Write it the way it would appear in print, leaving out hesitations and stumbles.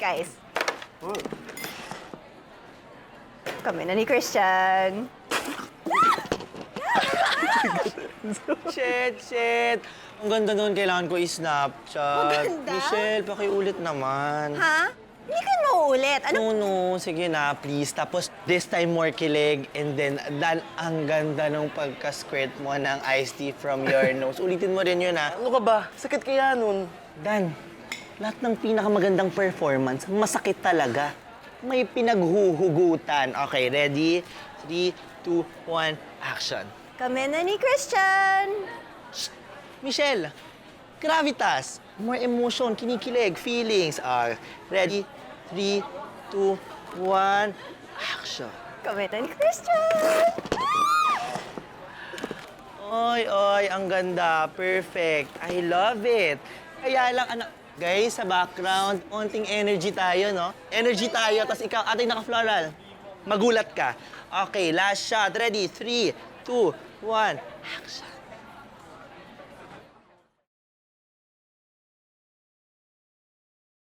guys. Kami na ni Christian. Shit. Ang ganda nun, kailangan ko i-snapchat. Maganda? Michelle, pakiulit naman. Ha? Hindi ka mauulit. Ano? No, sige na, please. Tapos, this time more kilig. And then, Dan, ang ganda nung pagka-squirt mo ng iced tea from your nose. Ulitin mo rin yun, ha? Ano ka ba? Sakit kaya nun. Dan, lahat ng pinakamagandang performance, masakit talaga. May pinaghuhugutan. Okay, ready? 3, 2, 1, action. Kami na ni Christian. Michelle, gravitas, more emotion, kinikilig, feelings. Ready? 3, 2, 1, action. Kami na ni Christian. Oy, ang ganda. Perfect. I love it. Kaya lang, guys, sa background, onting energy tayo, no? Energy tayo, tapos ikaw, ating naka-floral. Magulat ka. Okay, last shot. Ready? 3, 2, 1, action.